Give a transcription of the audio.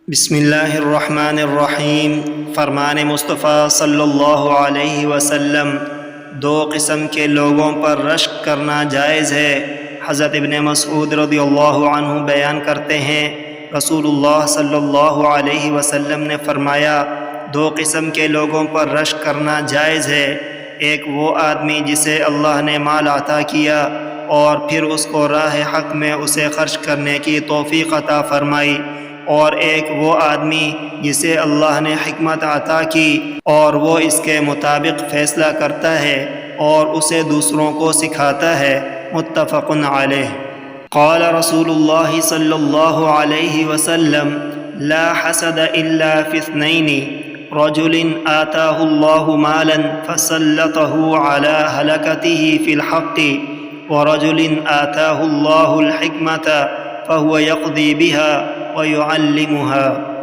بسم اللہ الرحمن الرحیم۔ فرمان مصطفیٰ صلی اللہ علیہ وسلم، دو قسم کے لوگوں پر رشک کرنا جائز ہے۔ حضرت ابن مسعود رضی اللہ عنہ بیان کرتے ہیں، رسول اللہ صلی اللہ علیہ وسلم نے فرمایا، دو قسم کے لوگوں پر رشک کرنا جائز ہے۔ ایک وہ آدمی جسے اللہ نے مال عطا کیا اور پھر اس کو راہ حق میں اسے خرچ کرنے کی توفیق عطا فرمائی، اور ایک وہ آدمی جسے اللہ نے حکمت عطا کی اور وہ اس کے مطابق فیصلہ کرتا ہے اور اسے دوسروں کو سکھاتا ہے۔ متفق علیہ۔ قال رسول اللہ صلی اللہ علیہ وسلم، لا حسد الا فی اثنین، رجل آتاہ اللہ مالا فسلطہ علی ہلکتہ فی الحق، ورجل آتاہ اللہ الحکمت فهو يقضي بها ويعلمها۔